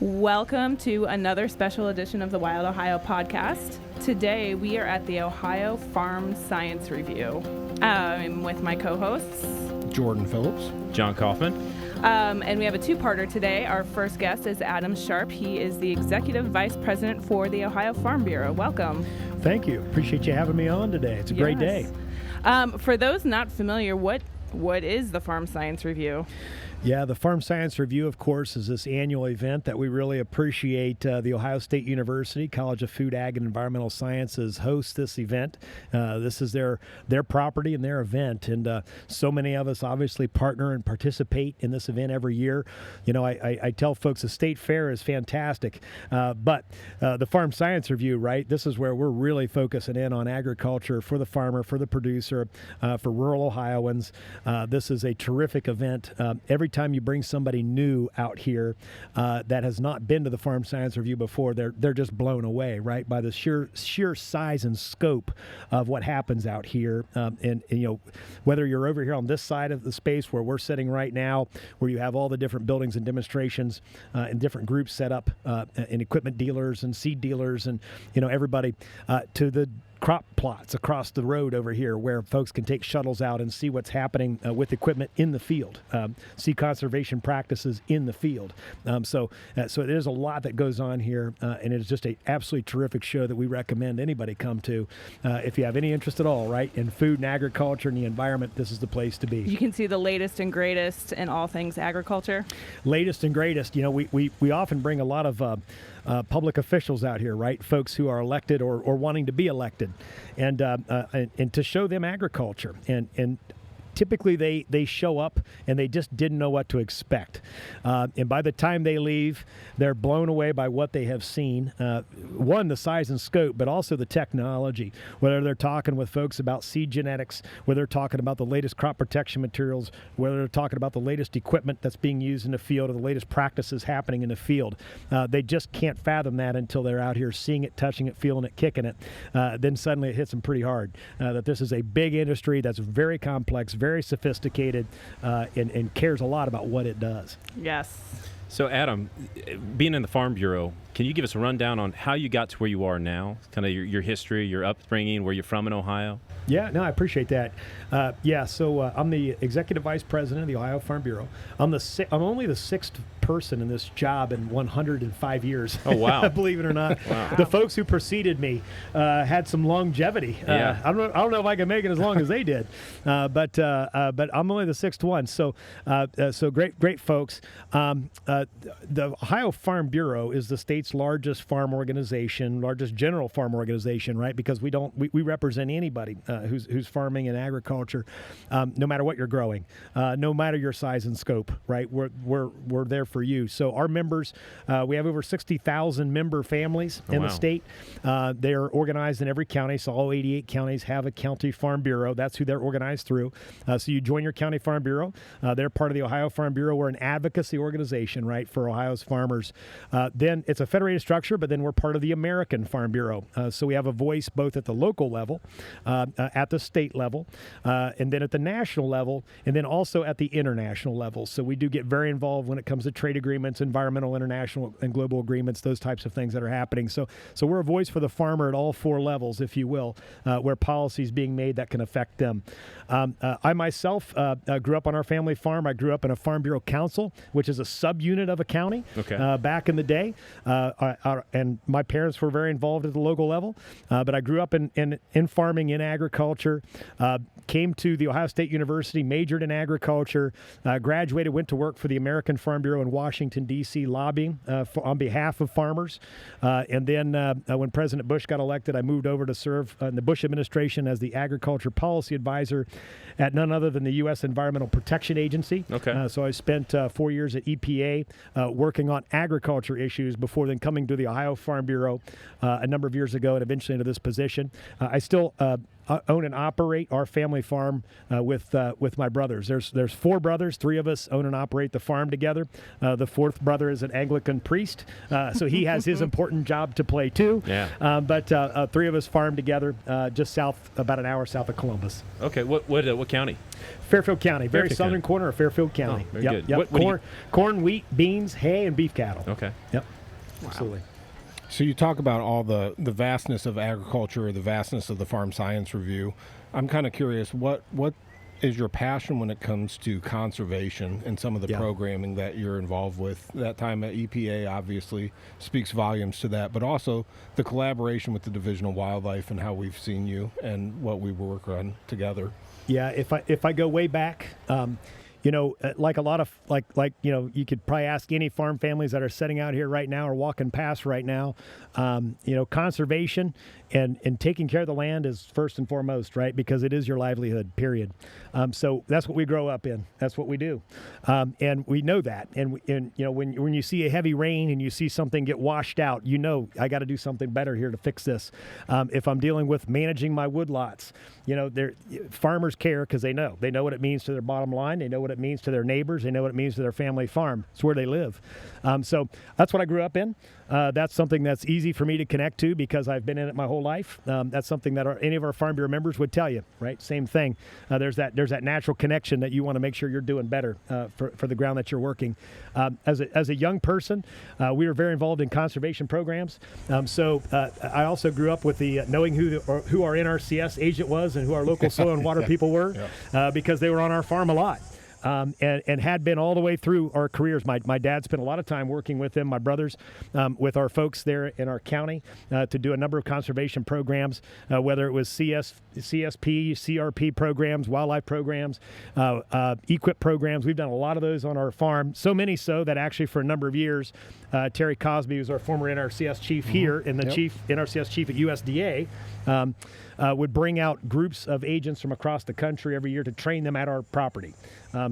Welcome to another special edition of the WildOhio Podcast. Today we are at the Ohio Farm Science Review. I'm with my co-hosts, Jordan Phillips, John Kaufman. And we have a two-parter today. Our first guest is Adam Sharp. He is the Executive Vice President for the Ohio Farm Bureau. Welcome. Thank you. Appreciate you having me on today. It's a great day. For those not familiar, what is the Farm Science Review? Yeah, the Farm Science Review, of course, is this annual event that we really appreciate. The Ohio State University College of Food, Ag, and Environmental Sciences hosts this event. This is their property and their event, and so many of us obviously partner and participate in this event every year. You know, I tell folks the State Fair is fantastic, but the Farm Science Review, right, this is where we're really focusing in on agriculture for the farmer, for the producer, for rural Ohioans. This is a terrific event. Every time you bring somebody new out here that has not been to the Farm Science Review before, they're just blown away, right, by the sheer size and scope of what happens out here. And you know, whether you're over here on this side of the space where we're sitting right now, where you have all the different buildings and demonstrations and different groups set up, and equipment dealers and seed dealers and everybody, to the crop plots across the road over here where folks can take shuttles out and see what's happening with equipment in the field, see conservation practices in the field. So there's a lot that goes on here, and it's just an absolutely terrific show that we recommend anybody come to. If you have any interest at all, right, in food and agriculture and the environment, this is the place to be. You can see the latest and greatest in all things agriculture. Latest and greatest. You know, we often bring a lot of public officials out here, right? Folks who are elected or wanting to be elected, and to show them agriculture. And typically they show up and they just didn't know what to expect. And by the time they leave, they're blown away by what they have seen. One, the size and scope, but also the technology. Whether they're talking with folks about seed genetics, whether they're talking about the latest crop protection materials, whether they're talking about the latest equipment that's being used in the field or the latest practices happening in the field. They just can't fathom that until they're out here seeing it, touching it, feeling it, kicking it. Then suddenly it hits them pretty hard that this is a big industry that's very complex, very sophisticated, and cares a lot about what it does. Yes. So, Adam, being in the Farm Bureau, can you give us a rundown on how you got to where you are now, kind of your history, your upbringing, where you're from in Ohio? Yeah, no, I appreciate that. So I'm the Executive Vice President of the Ohio Farm Bureau. I'm only the sixth person in this job in 105 years. Oh, wow. Believe it or not. Wow. The folks who preceded me had some longevity. Yeah. I don't know if I can make it as long as they did, but I'm only the sixth one. So great folks. The Ohio Farm Bureau is the state's largest farm organization, largest general farm organization, right? Because we represent anybody who's farming and agriculture, no matter what you're growing, no matter your size and scope, right? We're there for you. So our members, we have over 60,000 member families in the state. They're organized in every county, so all 88 counties have a county farm bureau. That's who they're organized through. So you join your county farm bureau. They're part of the Ohio Farm Bureau. We're an advocacy organization, right, for Ohio's farmers. Then it's a federated structure, but then we're part of the American Farm Bureau. So we have a voice both at the local level, at the state level, and then at the national level, and then also at the international level. So we do get very involved when it comes to trade agreements, environmental, international, and global agreements, those types of things that are happening. So we're a voice for the farmer at all four levels, if you will, where policy is being made that can affect them. I myself grew up on our family farm. I grew up in a Farm Bureau Council, which is a subunit of a county. Okay. Back in the day, and my parents were very involved at the local level, but I grew up in farming, in agriculture, came to the Ohio State University, majored in agriculture, graduated, went to work for the American Farm Bureau in Washington, D.C., lobbying on behalf of farmers. And then when President Bush got elected, I moved over to serve in the Bush administration as the agriculture policy advisor at none other than the U.S. Environmental Protection Agency. Okay. So I spent 4 years at EPA working on agriculture issues before then coming to the Ohio Farm Bureau a number of years ago and eventually into this position. I still own and operate our family farm with my brothers. There's 4 brothers. 3 of us own and operate the farm together. The 4th brother is an Anglican priest, so he has his important job to play too. Yeah. But 3 of us farm together just about an hour south of Columbus. Okay. What county? Fairfield County, very Fairfield southern County. corner of Fairfield County. Very Yep, good. Yep. What do you- Corn, wheat, beans, hay, and beef cattle. Okay. Yep. Absolutely. So you talk about all the vastness of agriculture, the vastness of the Farm Science Review. I'm kind of curious, what is your passion when it comes to conservation and some of the programming that you're involved with? That time at EPA obviously speaks volumes to that, but also the collaboration with the Division of Wildlife and how we've seen you and what we work on together. Yeah, if I go way back, like a lot of you could probably ask any farm families that are sitting out here right now or walking past right now. Conservation and taking care of the land is first and foremost, right? Because it is your livelihood, period. So that's what we grow up in. That's what we do, and we know that. And when you see a heavy rain and you see something get washed out, I got to do something better here to fix this. If I'm dealing with managing my woodlots, farmers care because they know what it means to their bottom line. They know what it means to their neighbors. They know what it means to their family farm. It's where they live. So that's what I grew up in. That's something that's easy for me to connect to because I've been in it my whole life. That's something that any of our Farm Bureau members would tell you, right? Same thing. There's that natural connection that you want to make sure you're doing better for the ground that you're working. As a young person, we were very involved in conservation programs. So I also grew up with the knowing who our NRCS agent was and who our local soil and water people were because they were on our farm a lot. And had been all the way through our careers. My dad spent a lot of time working with them, my brothers, with our folks there in our county to do a number of conservation programs, whether it was CSP, CRP programs, wildlife programs, EQIP programs. We've done a lot of those on our farm, so many so that actually for a number of years, Terry Cosby, who's our former NRCS chief here and the NRCS chief at USDA, would bring out groups of agents from across the country every year to train them at our property.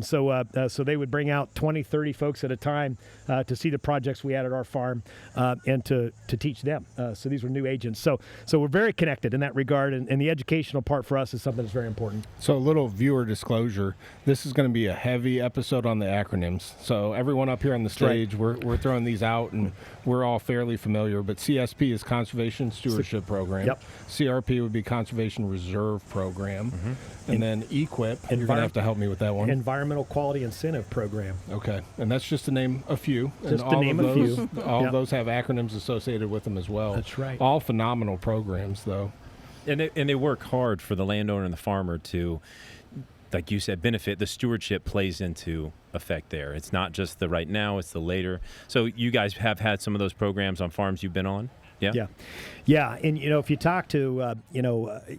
So they would bring out 20, 30 folks at a time to see the projects we had at our farm and to teach them. So these were new agents. So we're very connected in that regard, and the educational part for us is something that's very important. So a little viewer disclosure, this is going to be a heavy episode on the acronyms. So everyone up here on the stage, we're throwing these out, and we're all fairly familiar, but CSP is Conservation Stewardship Program. Yep. CRP would be Conservation Reserve Program. And then EQIP, you're going to have to help me with that one. Environmental Quality Incentive Program. Okay, and that's just to name a few. Just and to name a few. All of those have acronyms associated with them as well. That's right. All phenomenal programs, though. And they work hard for the landowner and the farmer to, like you said, benefit. The stewardship plays into effect there. It's not just the right now, it's the later. So you guys have had some of those programs on farms you've been on? Yeah. And if you talk to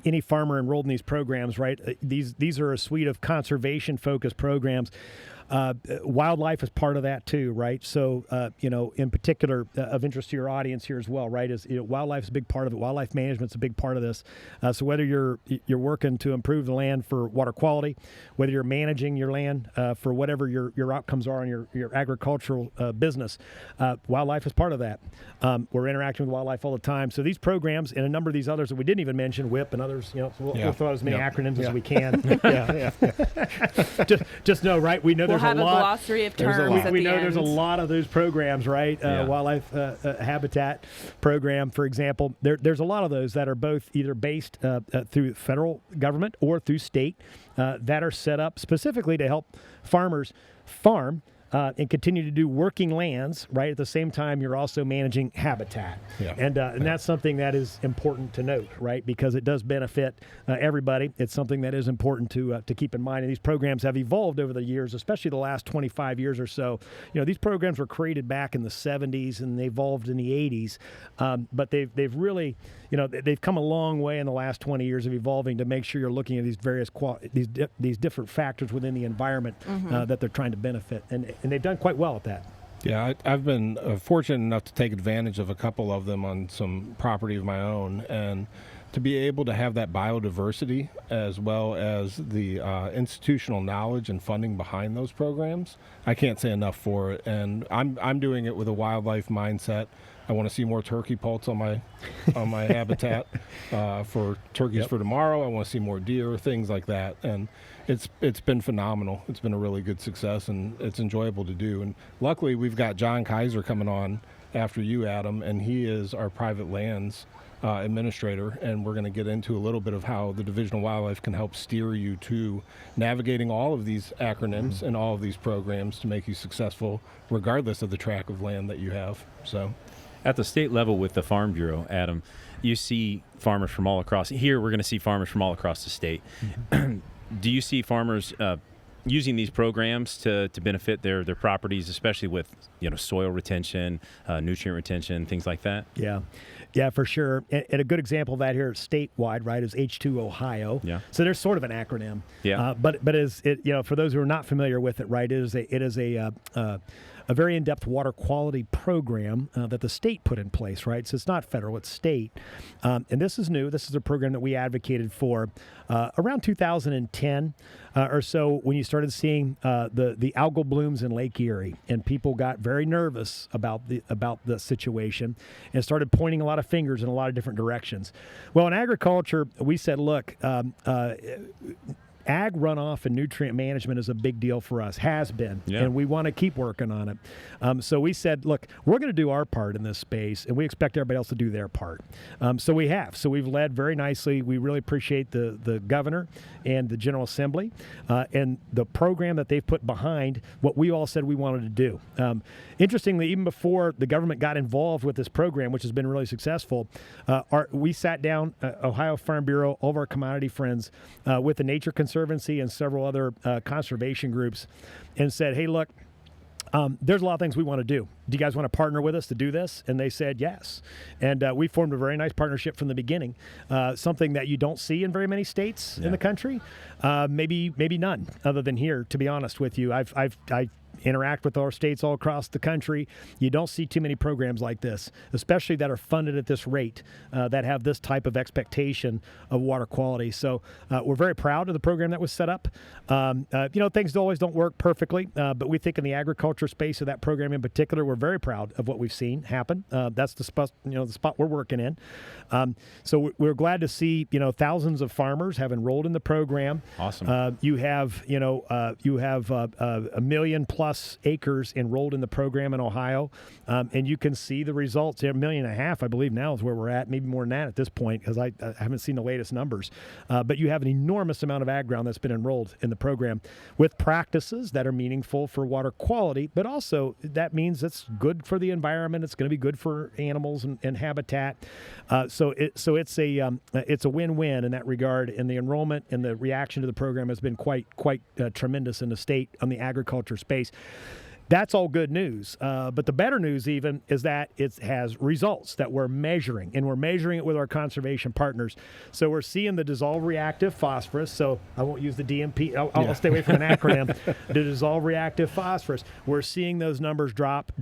any farmer enrolled in these programs, right? These are a suite of conservation focused programs. Wildlife is part of that too, right? So, in particular, of interest to your audience here as well, right? Is wildlife is a big part of it. Wildlife management is a big part of this. So whether you're working to improve the land for water quality, whether you're managing your land for whatever your outcomes are in your agricultural business, wildlife is part of that. We're interacting with wildlife all the time. So these programs and a number of these others that we didn't even mention, WHIP and others, we'll throw as many acronyms as we can. Just know, right? We know We'll there's have a lot. glossary of terms. We know end. there's a lot of those programs, right? Wildlife habitat program, for example. There's a lot of those that are both either based through federal government or through state that are set up specifically to help farmers farm and continue to do working lands, right? At the same time, you're also managing habitat. And that's something that is important to note, right? Because it does benefit everybody. It's something that is important to keep in mind. And these programs have evolved over the years, especially the last 25 years or so. These programs were created back in the 70s and they evolved in the 80s. But they've really, they've come a long way in the last 20 years of evolving to make sure you're looking at these various these different factors within the environment that they're trying to benefit. And they've done quite well at that. Yeah, I've been fortunate enough to take advantage of a couple of them on some property of my own. And to be able to have that biodiversity as well as the institutional knowledge and funding behind those programs, I can't say enough for it. And I'm doing it with a wildlife mindset. I want to see more turkey poults on my habitat for turkeys for tomorrow. I want to see more deer, things like that. And it's been phenomenal. It's been a really good success, and it's enjoyable to do. And luckily, we've got John Kaiser coming on after you, Adam, and he is our private lands administrator, and we're going to get into a little bit of how the Division of Wildlife can help steer you to navigating all of these acronyms and all of these programs to make you successful regardless of the tract of land that you have. So at the state level with the Farm Bureau, Adam, you see farmers from all across. Here we're going to see farmers from all across the state. Do you see farmers using these programs to benefit their properties, especially with soil retention, nutrient retention, things like that? Yeah, for sure. And a good example of that here statewide, right, is H2Ohio. Yeah. So there's sort of an acronym. Yeah. But for those who are not familiar with it, right, it is a very in-depth water quality program that the state put in place, right? So it's not federal, it's state. And this is new. This is a program that we advocated for around 2010 or so, when you started seeing the algal blooms in Lake Erie, and people got very nervous about the situation and started pointing a lot of fingers in a lot of different directions. Well, in agriculture, we said, look, ag runoff and nutrient management is a big deal for us, has been, and we want to keep working on it. So we said, look, we're going to do our part in this space, and we expect everybody else to do their part. So we have. So we've led very nicely. We really appreciate the governor and the General Assembly and the program that they've put behind what we all said we wanted to do. Interestingly, even before the government got involved with this program, which has been really successful, we sat down, Ohio Farm Bureau, all of our commodity friends, with the Nature Conservancy and several other conservation groups, and said, hey, look, there's a lot of things we want to do. Do you guys want to partner with us to do this? And they said yes. And we formed a very nice partnership from the beginning, something that you don't see in very many states in the country, maybe none other than here, to be honest with you. I interact with our states all across the country. You don't see too many programs like this, especially that are funded at this rate, that have this type of expectation of water quality. So we're very proud of the program that was set up. Things always don't work perfectly, but we think in the agriculture space of that program in particular, we're very proud of what we've seen happen. That's the spot, the spot we're working in. So we're glad to see, thousands of farmers have enrolled in the program. Awesome. You have a million plus acres enrolled in the program in Ohio, and you can see the results. 1.5 million, I believe, now is where we're at, maybe more than that at this point, because I haven't seen the latest numbers. But you have an enormous amount of ag ground that's been enrolled in the program with practices that are meaningful for water quality, but also that means it's good for the environment. It's going to be good for animals and habitat. So it's a win-win in that regard, and the enrollment and the reaction to the program has been quite tremendous in the state on the agriculture space. That's all good news. But the better news even is that it has results that we're measuring, and we're measuring it with our conservation partners. So we're seeing the dissolved reactive phosphorus. So I won't use the DMP. I'll stay away from an acronym. The dissolved reactive phosphorus. We're seeing those numbers drop.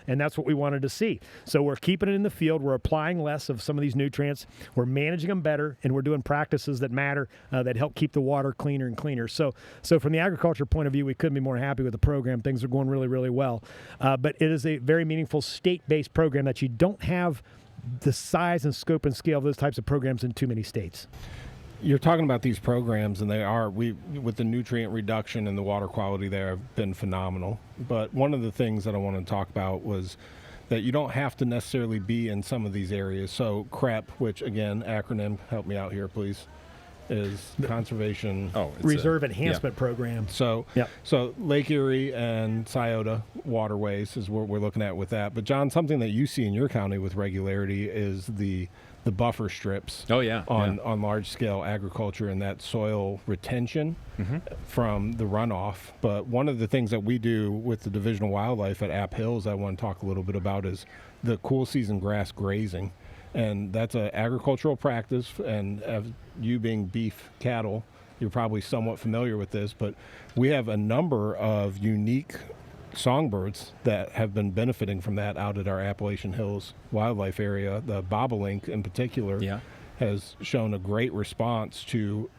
And that's what we wanted to see. So we're keeping it in the field. We're applying less of some of these nutrients. We're managing them better, and we're doing practices that matter, that help keep the water cleaner and cleaner. So from the agriculture point of view, we couldn't be more happy with the program. Things are going really, really well. But it is a very meaningful state-based program that you don't have the size and scope and scale of those types of programs in too many states. You're talking about these programs, and with the nutrient reduction and the water quality there have been phenomenal. But one of the things that I want to talk about was that you don't have to necessarily be in some of these areas. So CREP, which again, acronym, help me out here, please, is Conservation Reserve Enhancement Program. So Lake Erie and Scioto waterways is what we're looking at with that. But John, something that you see in your county with regularity is the buffer strips on large scale agriculture and that soil retention from the runoff. But one of the things that we do with the Division of Wildlife at App Hills I want to talk a little bit about is the cool season grass grazing. And that's an agricultural practice, and you being beef cattle, you're probably somewhat familiar with this, but we have a number of unique songbirds that have been benefiting from that out at our Appalachian Hills wildlife area, the bobolink in particular. has shown a great response to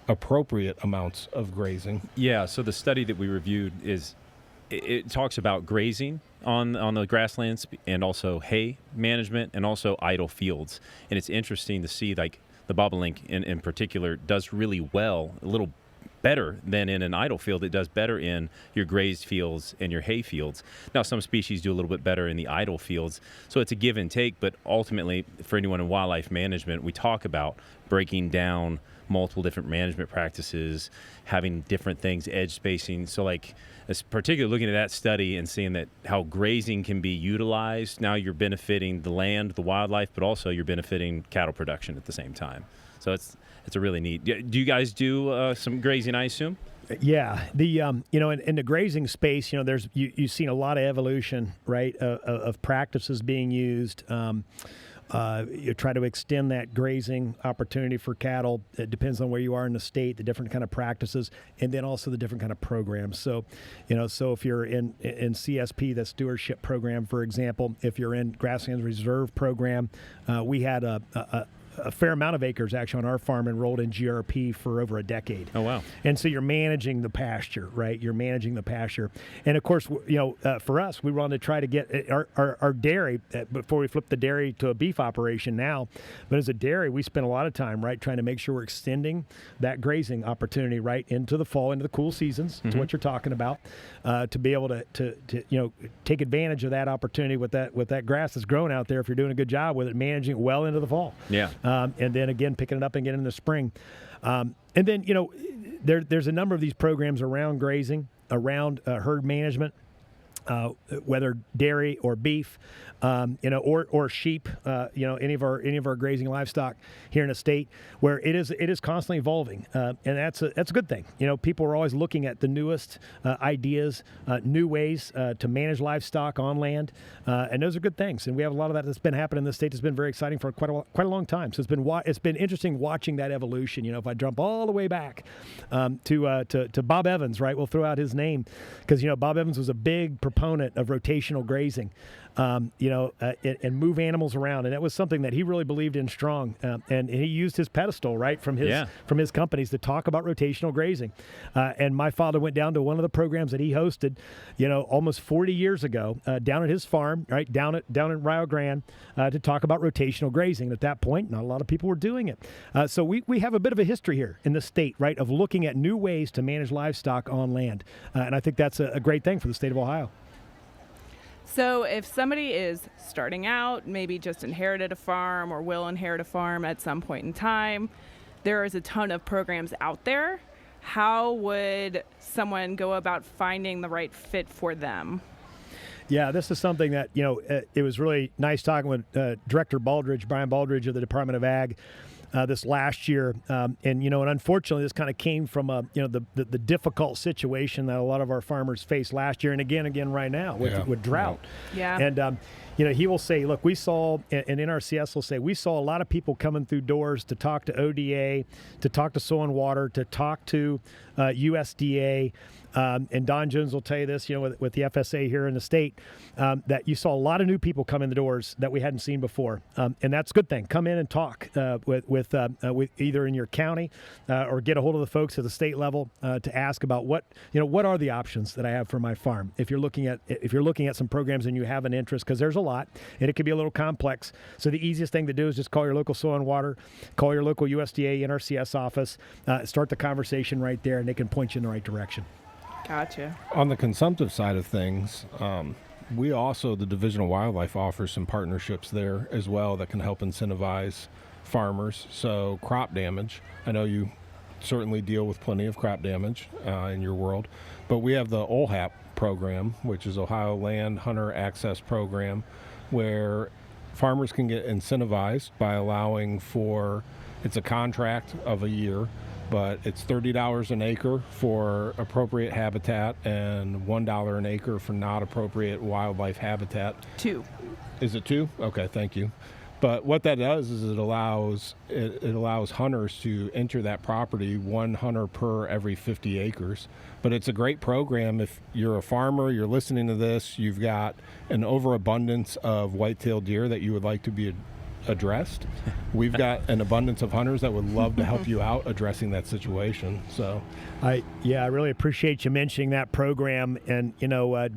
appropriate amounts of grazing. Yeah, so the study that we reviewed it talks about grazing on the grasslands and also hay management and also idle fields. And it's interesting to see, like, the bobolink in particular does really well, a little better than in an idle field. It does better in your grazed fields and your hay fields. Now, some species do a little bit better in the idle fields. So it's a give and take, but ultimately, for anyone in wildlife management, we talk about breaking down multiple different management practices, having different things, edge spacing. So, like, particularly looking at that study and seeing that how grazing can be utilized, now you're benefiting the land, the wildlife, but also you're benefiting cattle production at the same time. So it's a really neat. Do you guys do some grazing, I assume? Yeah, in the grazing space, there's you've seen a lot of evolution, right, of practices being used. You try to extend that grazing opportunity for cattle. It depends on where you are in the state, the different kind of practices, and then also the different kind of programs. So, so if you're in CSP, the stewardship program, for example, if you're in Grasslands Reserve program, we had a fair amount of acres actually on our farm enrolled in GRP for over a decade. Oh, wow. And so you're managing the pasture, right? You're managing the pasture. And of course, for us, we wanted to try to get our dairy, before we flip the dairy to a beef operation now, but as a dairy, we spend a lot of time, right, trying to make sure we're extending that grazing opportunity, right, into the fall, into the cool seasons, to what you're talking about, to be able to take advantage of that opportunity with that grass that's growing out there if you're doing a good job with it, managing it well into the fall. Yeah. And then again, picking it up again in the spring. And then, there's a number of these programs around grazing, around herd management, whether dairy or beef, or sheep, any of our grazing livestock here in the state, where it is constantly evolving, and that's a good thing. People are always looking at the newest ideas, new ways to manage livestock on land, and those are good things. And we have a lot of that that's been happening in the state. That's been very exciting for quite a long time. So it's been interesting watching that evolution. If I jump all the way back to Bob Evans, right? We'll throw out his name because Bob Evans was a big proponent of rotational grazing. And move animals around, and that was something that he really believed in strong. And he used his pedestal, right, from his companies to talk about rotational grazing. And my father went down to one of the programs that he hosted, almost 40 years ago, down at his farm, right, down in Rio Grande, to talk about rotational grazing. And at that point, not a lot of people were doing it. So we have a bit of a history here in the state, right, of looking at new ways to manage livestock on land. And I think that's a great thing for the state of Ohio. So if somebody is starting out, maybe just inherited a farm or will inherit a farm at some point in time, there is a ton of programs out there. How would someone go about finding the right fit for them? Yeah, this is something that, it was really nice talking with Director Brian Baldridge of the Department of Ag this last year. And unfortunately, this kind of came from, the difficult situation that a lot of our farmers faced last year and again right now with drought. Yeah. And, he will say, look, we saw, and NRCS will say, we saw a lot of people coming through doors to talk to ODA, to talk to Soil and Water, to talk to USDA. And Don Jones will tell you this, with the FSA here in the state, that you saw a lot of new people come in the doors that we hadn't seen before. And that's a good thing. Come in and talk with either in your county or get a hold of the folks at the state level to ask about what are the options that I have for my farm. If you're looking at some programs and you have an interest, because there's a lot and it can be a little complex. So the easiest thing to do is just call your local Soil and Water, call your local USDA NRCS office, start the conversation right there, and they can point you in the right direction. Gotcha. On the consumptive side of things, we also, the Division of Wildlife, offers some partnerships there as well that can help incentivize farmers. So crop damage, I know you certainly deal with plenty of crop damage in your world, but we have the OLHAP program, which is Ohio Land Hunter Access Program, where farmers can get incentivized by allowing for, it's a contract of a year, but it's $30 an acre for appropriate habitat and $1 an acre for not appropriate wildlife habitat. 2. Is it 2? Okay, thank you. But what that does is it allows hunters to enter that property, 1 hunter per every 50 acres. But it's a great program if you're a farmer, you're listening to this, you've got an overabundance of white-tailed deer that you would like to be addressed, we've got an abundance of hunters that would love to help you out addressing that situation. So I really appreciate you mentioning that program. And,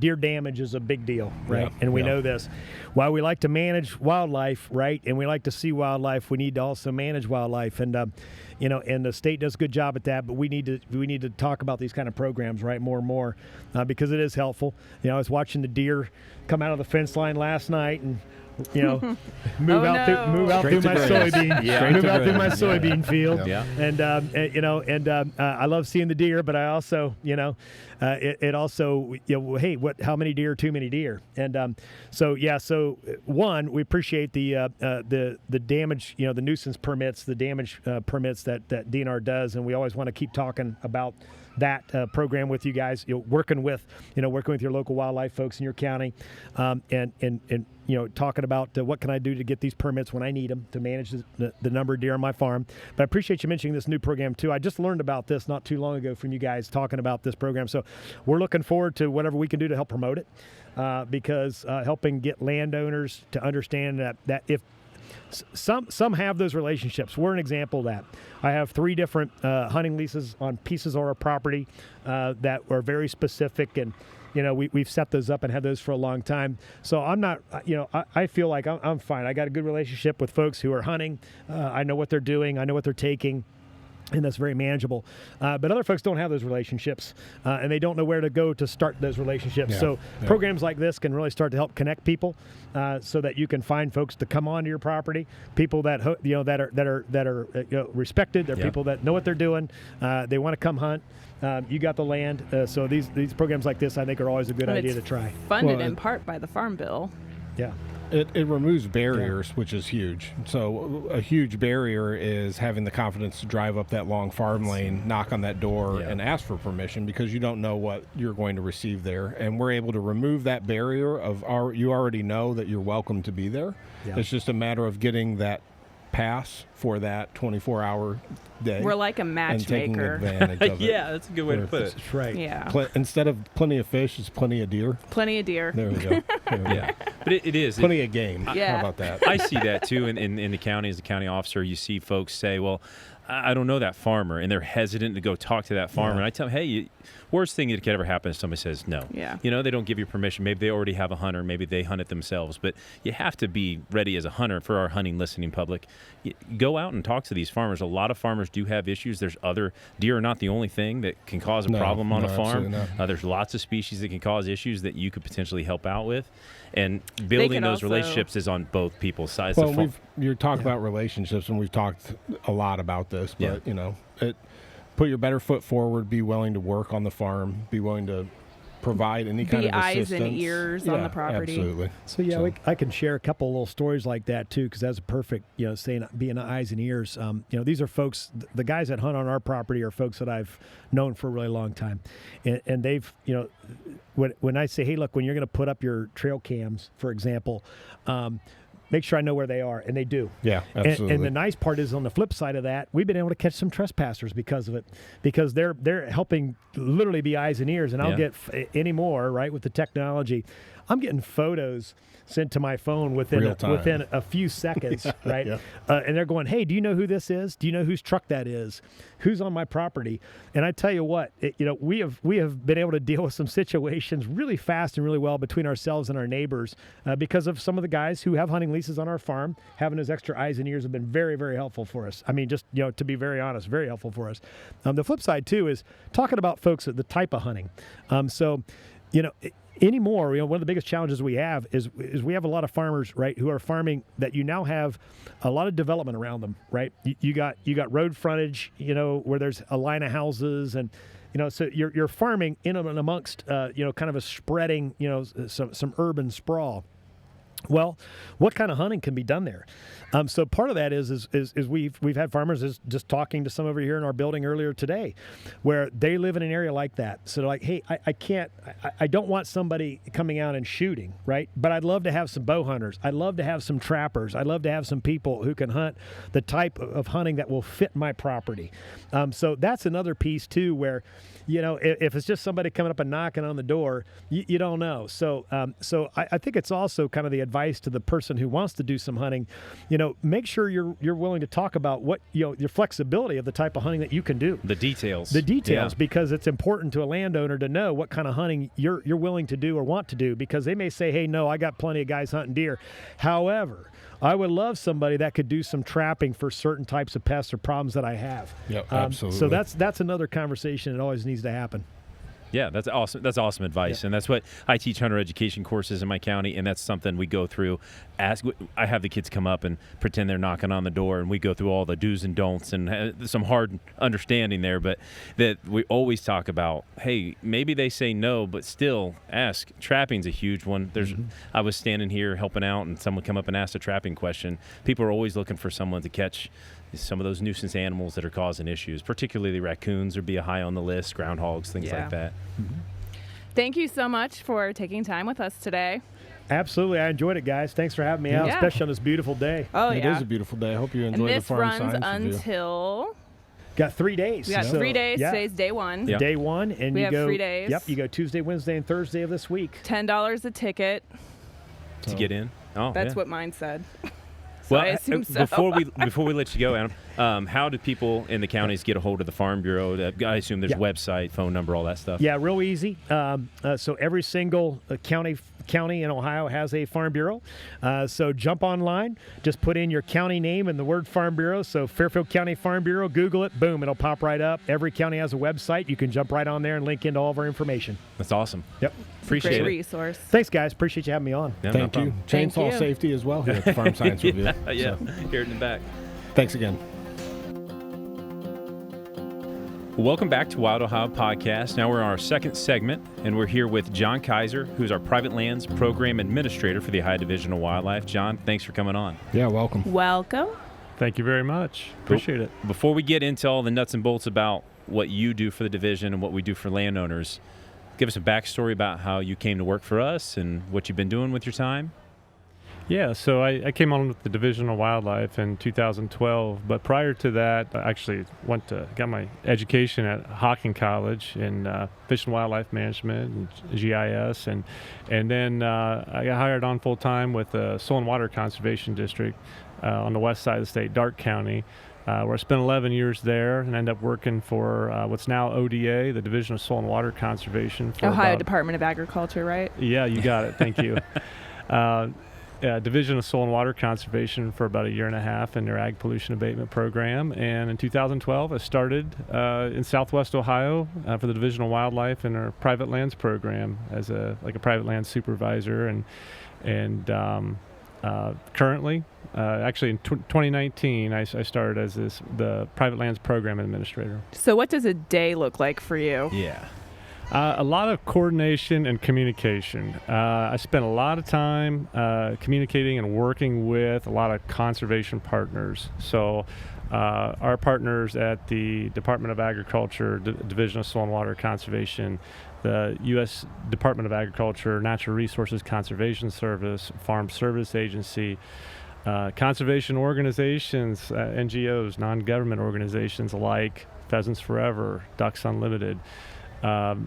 deer damage is a big deal, right? Yeah, and we yeah. know this. While we like to manage wildlife, right, and we like to see wildlife, we need to also manage wildlife. And, and the state does a good job at that, but we need to talk about these kind of programs, right, more and more, because it is helpful. I was watching the deer come out of the fence line last night and move out through my soybean field. Yeah. And I love seeing the deer, but I also, it also, hey, how many deer? Too many deer. And so one, we appreciate the damage, the nuisance permits, the damage permits that DNR does, and we always want to keep talking about that program with you guys, working with your local wildlife folks in your county, and talking about what can I do to get these permits when I need them to manage the number of deer on my farm. But I appreciate you mentioning this new program too. I just learned about this not too long ago from you guys talking about this program. So we're looking forward to whatever we can do to help promote it, because helping get landowners to understand that if some have those relationships. We're an example of that. I have 3 different hunting leases on pieces of our property that are very specific, and we've set those up and had those for a long time. So I'm not, I feel like I'm fine. I got a good relationship with folks who are hunting. I know what they're doing. I know what they're taking. And that's very manageable. But other folks don't have those relationships, and they don't know where to go to start those relationships. Yeah, so yeah. programs like this can really start to help connect people, so that you can find folks to come onto your property, people that that are respected. They're Yeah. people that know what they're doing. They want to come hunt. You got the land. So these programs like this, I think, are always a good And idea it's to try. Funded Well, in part by the Farm Bill. Yeah. It removes barriers, which is huge. So a huge barrier is having the confidence to drive up that long farm lane, knock on that door, Yeah. and ask for permission, because you don't know what you're going to receive there. And we're able to remove that barrier of you already know that you're welcome to be there. Yeah. It's just a matter of getting that pass for that 24-hour day. We're like a and taking matchmaker. advantage of it. Yeah, that's a good way to put it. That's right. Yeah. Instead of plenty of fish, it's plenty of deer. Plenty of deer. There we go. There we Yeah, go. but it is. Plenty of game. Yeah. How about that? I see that too in the county. As a county officer, you see folks say, well, I don't know that farmer, and they're hesitant to go talk to that farmer. Yeah. And I tell them, hey, worst thing that could ever happen is somebody says no. Yeah. They don't give you permission. Maybe they already have a hunter. Maybe they hunt it themselves. But you have to be ready as a hunter. For our hunting listening public, go out and talk to these farmers. A lot of farmers do have issues. There's deer are not the only thing that can cause a problem on a farm. absolutely not. There's lots of species that can cause issues that you could potentially help out with. And building those also- relationships is on both people's sides. Well, you're talking about relationships, and we've talked a lot about this, but Yeah. put your better foot forward, be willing to work on the farm, be willing to provide any kind Be of eyes assistance. and ears on the property. Absolutely. So I can share a couple little stories like that too, because that's a perfect, being eyes and ears. These are folks. The guys that hunt on our property are folks that I've known for a really long time, and they've, when I say, hey, look, when you're going to put up your trail cams, for example, make sure I know where they are, and they do. Yeah, absolutely. And the nice part is, on the flip side of that, we've been able to catch some trespassers because of it, because they're helping literally be eyes and ears. And I'll get anymore, right, with the technology, I'm getting photos sent to my phone within a few seconds, right? Yeah. And they're going, hey, do you know who this is? Do you know whose truck that is? Who's on my property? And I tell you what, we have been able to deal with some situations really fast and really well between ourselves and our neighbors, because of some of the guys who have hunting leases on our farm. Having those extra eyes and ears have been very, very helpful for us. I mean, just, to be very honest, very helpful for us. The flip side too is talking about folks at the type of hunting. Anymore, one of the biggest challenges we have is we have a lot of farmers, right, who are farming that you now have a lot of development around them, right? You got road frontage, where there's a line of houses, and so you're farming in and amongst kind of a spreading, some urban sprawl. Well, what kind of hunting can be done there? So part of that is we've had farmers just talking to some over here in our building earlier today, where they live in an area like that. So they're like, hey, I don't want somebody coming out and shooting, right? But I'd love to have some bow hunters. I'd love to have some trappers. I'd love to have some people who can hunt the type of hunting that will fit my property. So that's another piece too, where, if it's just somebody coming up and knocking on the door, you don't know. So I think it's also kind of the advice advice to the person who wants to do some hunting, make sure you're willing to talk about what, your flexibility of the type of hunting that you can do. The details. Yeah. Because it's important to a landowner to know what kind of hunting you're willing to do or want to do, because they may say, hey, no, I got plenty of guys hunting deer. However, I would love somebody that could do some trapping for certain types of pests or problems that I have. Yep, absolutely. So that's another conversation that always needs to happen. Yeah, that's awesome. That's awesome advice, and that's what I teach hunter education courses in my county, and that's something we go through. I have the kids come up and pretend they're knocking on the door, and we go through all the do's and don'ts and some hard understanding there. But that we always talk about, hey, maybe they say no, but still ask. Trapping's a huge one. I was standing here helping out, and someone come up and asked a trapping question. People are always looking for someone to catch some of those nuisance animals that are causing issues, particularly raccoons would be high on the list, groundhogs, things like that. Mm-hmm. Thank you so much for taking time with us today. Absolutely. I enjoyed it, guys. Thanks for having me out, especially on this beautiful day. Oh, It is a beautiful day. I hope you enjoy the Farm Science Review. And this runs until... Got 3 days. We got 3 days. Yeah. Today's day one. Yeah. Day one. And we you have go, 3 days. Yep. You go Tuesday, Wednesday, and Thursday of this week. $10 a ticket. To get in? Oh, that's what mine said. So I assume so. Before we let you go, Adam, how do people in the counties get a hold of the Farm Bureau? I assume there's website, phone number, all that stuff. Yeah, real easy. So every single county in Ohio has a Farm Bureau. So jump online, just put in your county name and the word Farm Bureau. So Fairfield County Farm Bureau, Google it, boom, it'll pop right up. Every county has a website. You can jump right on there and link into all of our information. That's awesome. Yep. Appreciate it. Great resource. Thanks, guys. Appreciate you having me on. Yeah, Thank you. Chainsaw safety as well here at the Farm Science Review. Yeah, here in the back. Thanks again. Welcome back to Wild Ohio Podcast. Now we're on our second segment, and we're here with John Kaiser, who's our Private Lands Program Administrator for the Ohio Division of Wildlife. John, thanks for coming on. Yeah, welcome. Welcome. Thank you very much. Appreciate it. Before we get into all the nuts and bolts about what you do for the division and what we do for landowners, give us a backstory about how you came to work for us and what you've been doing with your time. Yeah, so I came on with the Division of Wildlife in 2012, but prior to that, I actually got my education at Hocking College in Fish and Wildlife Management and GIS, and then I got hired on full time with the Soil and Water Conservation District on the west side of the state, Darke County, where I spent 11 years there and ended up working for what's now ODA, the Division of Soil and Water Conservation. For Ohio Department of Agriculture, right? Yeah, you got it. Thank you. Division of Soil and Water Conservation for about 1.5 years in their ag pollution abatement program. And in 2012, I started in Southwest Ohio for the Division of Wildlife in our private lands program as a private lands supervisor. And currently, actually in 2019, I started as the private lands program administrator. So what does a day look like for you? Yeah. A lot of coordination and communication. I spent a lot of time communicating and working with a lot of conservation partners. So our partners at the Department of Agriculture, Division of Soil and Water Conservation, the U.S. Department of Agriculture, Natural Resources Conservation Service, Farm Service Agency, conservation organizations, NGOs, non-government organizations like Pheasants Forever, Ducks Unlimited.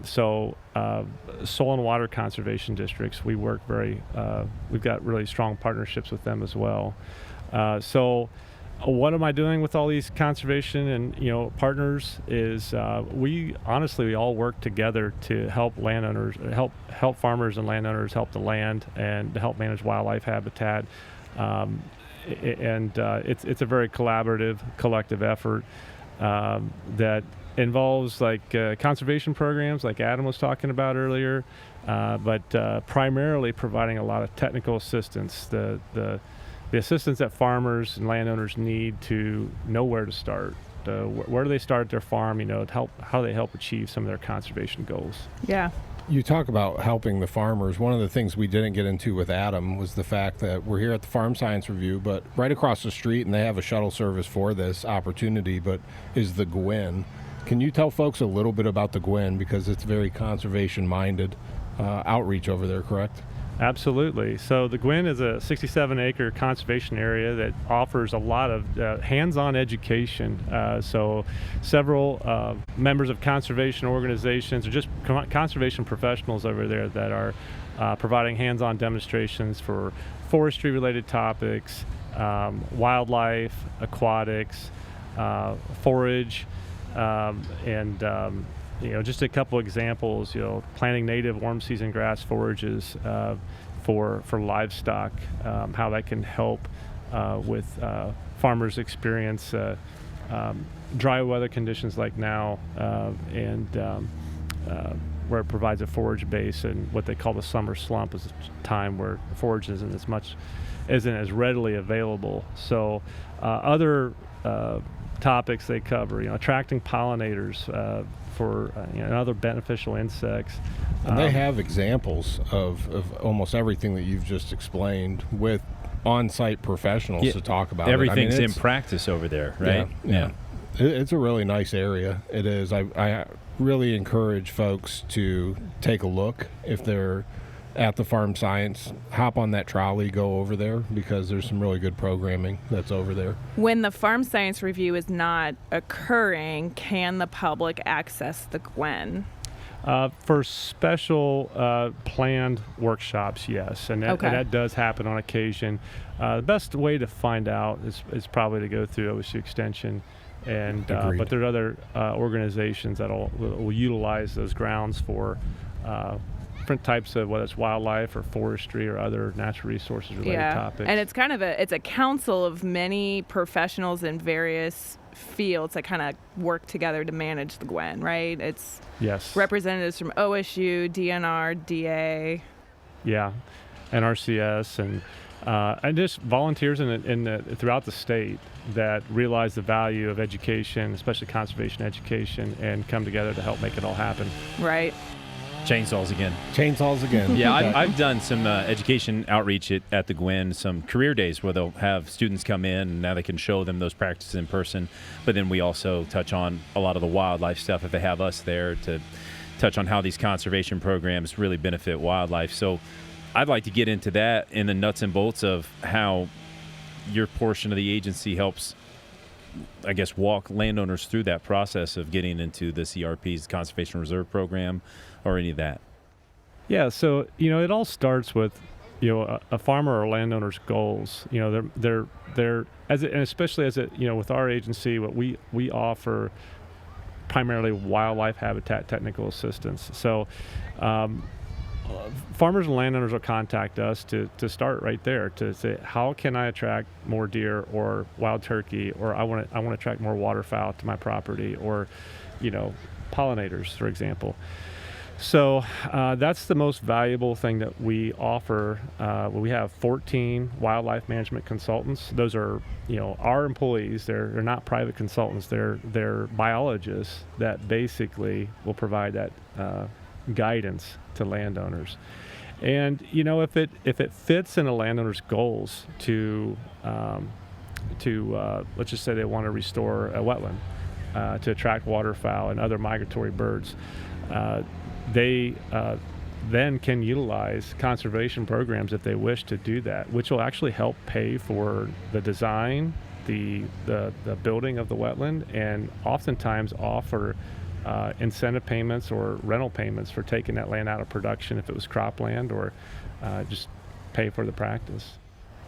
Soil and water conservation districts, we work we've got really strong partnerships with them as well. So what am I doing with all these conservation and, partners is we all work together to help landowners, help farmers and landowners help the land and to help manage wildlife habitat. It's a very collaborative, collective effort that involves conservation programs like Adam was talking about earlier, but primarily providing a lot of technical assistance, the assistance that farmers and landowners need to know where to start, where do they start their farm, how do they help achieve some of their conservation goals. Yeah. You talk about helping the farmers. One of the things we didn't get into with Adam was the fact that we're here at the Farm Science Review, but right across the street, and they have a shuttle service for this opportunity, but is the Gwin. Can you tell folks a little bit about the Gwin, because it's very conservation-minded outreach over there, correct? Absolutely. So the Gwin is a 67-acre conservation area that offers a lot of hands-on education. So several members of conservation organizations or just conservation professionals over there that are providing hands-on demonstrations for forestry-related topics, wildlife, aquatics, forage, and just a couple examples. Planting native warm season grass forages for livestock, how that can help with farmers' experience dry weather conditions like now, and where it provides a forage base, and what they call the summer slump is a time where forage isn't as readily available. So other topics they cover, attracting pollinators for and other beneficial insects. And they have examples of almost everything that you've just explained with on-site professionals to talk about everything's in practice over there, right? Yeah. It's a really nice area. It is. I really encourage folks to take a look if they're at the Farm Science. Hop on that trolley, go over there, because there's some really good programming that's over there. When the Farm Science Review is not occurring, can the public access the Gwen? For special planned workshops, yes, and that does happen on occasion. The best way to find out is probably to go through OSU Extension, and but there are other organizations that will utilize those grounds for different types of, whether it's wildlife or forestry or other natural resources related topics. And it's kind of a council of many professionals in various fields that kind of work together to manage the Gwen, right? It's representatives from OSU, DNR, DA. Yeah, NRCS, and just volunteers throughout the state that realize the value of education, especially conservation education, and come together to help make it all happen. Right. Chainsaws again. Yeah, I've done some education outreach at the Gwen, some career days where they'll have students come in, and now they can show them those practices in person. But then we also touch on a lot of the wildlife stuff if they have us there to touch on how these conservation programs really benefit wildlife. So I'd like to get into that in the nuts and bolts of how your portion of the agency helps, I guess, walk landowners through that process of getting into the CRP's Conservation Reserve Program or any of that. Yeah, so it all starts with a farmer or landowner's goals. They're and especially with our agency, what we offer primarily wildlife habitat technical assistance. So farmers and landowners will contact us to start right there, to say, how can I attract more deer or wild turkey, or I want to attract more waterfowl to my property, or pollinators, for example. So that's the most valuable thing that we offer. We have 14 wildlife management consultants. Those are our employees. They're not private consultants. They're biologists that basically will provide that guidance to landowners. And if it fits in a landowner's goals to let's just say they want to restore a wetland to attract waterfowl and other migratory birds, they then can utilize conservation programs if they wish to do that, which will actually help pay for the design, the building of the wetland, and oftentimes offer incentive payments or rental payments for taking that land out of production if it was cropland, or just pay for the practice.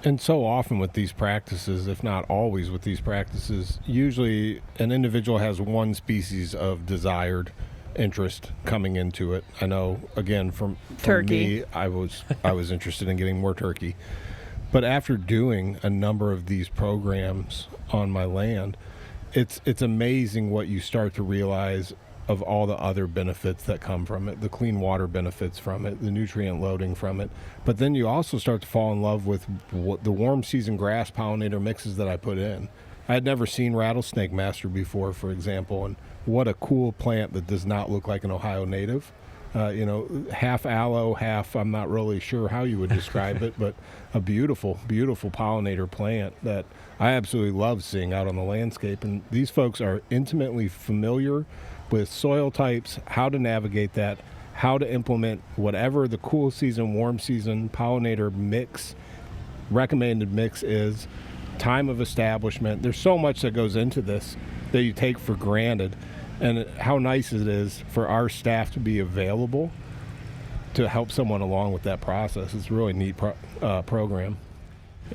And so often with these practices, if not always with these practices, usually an individual has one species of desired interest coming into it. I know, again, from me, I was interested in getting more turkey. But after doing a number of these programs on my land, it's amazing what you start to realize of all the other benefits that come from it, the clean water benefits from it, the nutrient loading from it. But then you also start to fall in love with the warm season grass pollinator mixes that I put in. I had never seen rattlesnake master before, for example, and what a cool plant that does not look like an Ohio native. Half aloe, half, I'm not really sure how you would describe it, but a beautiful, beautiful pollinator plant that I absolutely love seeing out on the landscape. And these folks are intimately familiar with soil types, how to navigate that, how to implement whatever the cool season, warm season pollinator mix, recommended mix is, time of establishment. There's so much that goes into this that you take for granted, and how nice it is for our staff to be available to help someone along with that process. It's a really neat program.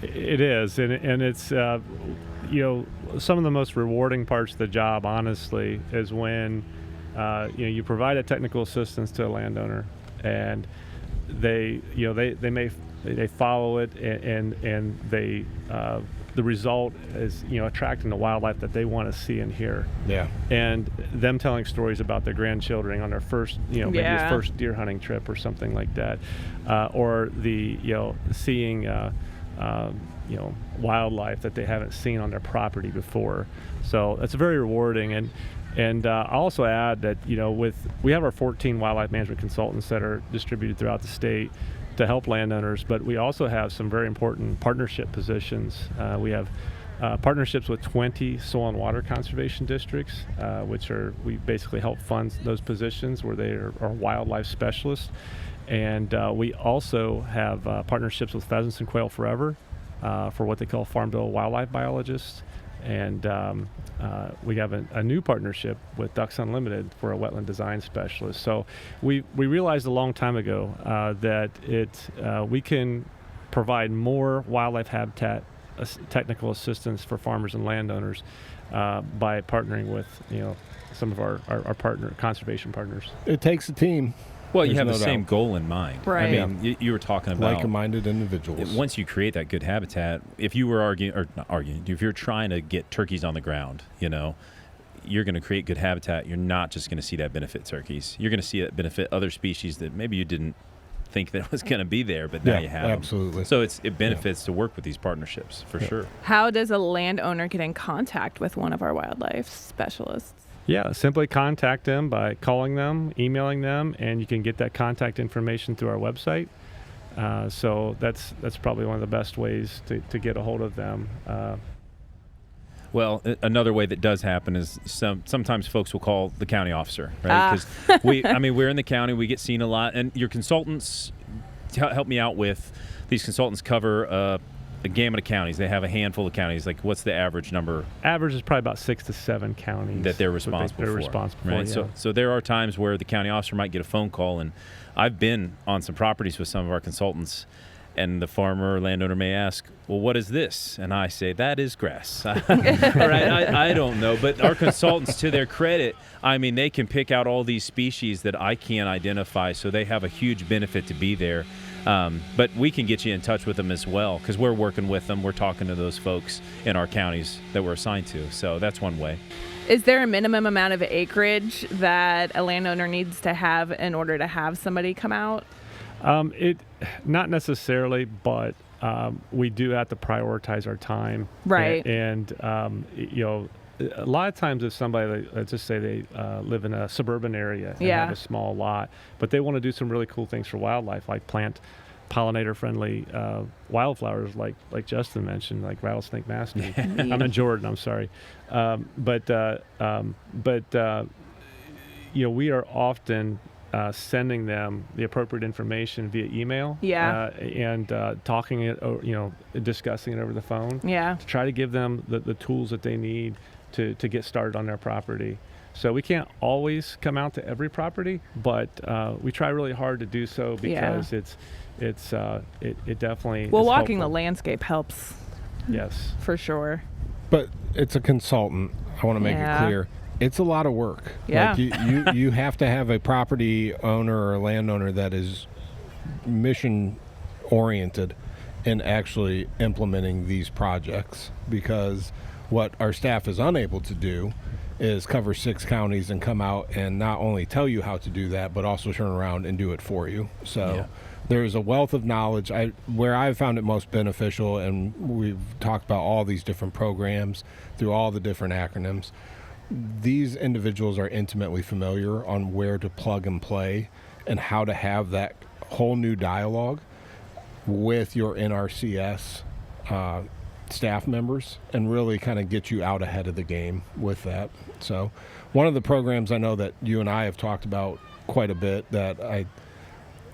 It is, and it's some of the most rewarding parts of the job, honestly, is when you provide a technical assistance to a landowner, and they follow it, and they the result is attracting the wildlife that they want to see and hear. Yeah. And them telling stories about their grandchildren on their first maybe their first deer hunting trip or something like that, or the seeing wildlife that they haven't seen on their property before. So it's very rewarding. And I'll also add that we have our 14 wildlife management consultants that are distributed throughout the state to help landowners, but we also have some very important partnership positions. We have partnerships with 20 soil and water conservation districts, we basically help fund those positions where they are wildlife specialists. And we also have partnerships with Pheasants and Quail Forever for what they call farm-bill wildlife biologists. And we have a new partnership with Ducks Unlimited for a wetland design specialist. So we realized a long time ago that we can provide more wildlife habitat technical assistance for farmers and landowners by partnering with some of our conservation partners. It takes a team. Well, you have the same goal in mind. Right. I mean, you were talking about like-minded individuals. Once you create that good habitat, if you were if you're trying to get turkeys on the ground, you're going to create good habitat. You're not just going to see that benefit turkeys. You're going to see that benefit other species that maybe you didn't think that was going to be there, but now you have absolutely. them. So it benefits to work with these partnerships for sure. How does a landowner get in contact with one of our wildlife specialists? Yeah, simply contact them by calling them, emailing them, and you can get that contact information through our website. So that's probably one of the best ways to get a hold of them. Well, another way that does happen is sometimes folks will call the county officer, right? Because we're in the county, we get seen a lot, and your consultants help me out with. These consultants cover a gamut of counties. They have a handful of counties. Like, what's the average number? Average is probably about 6 to 7 counties that they're responsible for. Right. Yeah. So there are times where the county officer might get a phone call, and I've been on some properties with some of our consultants, and the farmer or landowner may ask, well, what is this? And I say, that is grass. All right, I don't know. But our consultants, to their credit, they can pick out all these species that I can't identify, so they have a huge benefit to be there. But we can get you in touch with them as well, because we're working with them. We're talking to those folks in our counties that we're assigned to. So that's one way. Is there a minimum amount of acreage that a landowner needs to have in order to have somebody come out? Not necessarily, but we do have to prioritize our time. Right. And a lot of times if somebody, let's just say they live in a suburban area and have a small lot, but they want to do some really cool things for wildlife, like plant pollinator-friendly wildflowers, like Justin mentioned, like rattlesnake mastery. I'm in Jordan. I'm sorry, but we are often sending them the appropriate information via email. And talking it, discussing it over the phone. Yeah. To try to give them the tools that they need to get started on their property. So we can't always come out to every property, but we try really hard to do so because it definitely. Well, is walking helpful. the landscape helps. Yes. For sure. But it's a consultant. I want to make it clear. It's a lot of work. Yeah. Like you have to have a property owner or landowner that is mission oriented in actually implementing these projects, because what our staff is unable to do is cover 6 counties and come out and not only tell you how to do that, but also turn around and do it for you. So there's a wealth of knowledge. Where I've found it most beneficial, and we've talked about all these different programs through all the different acronyms, these individuals are intimately familiar on where to plug and play and how to have that whole new dialogue with your NRCS staff members and really kind of get you out ahead of the game with that. So one of the programs I know that you and I have talked about quite a bit that I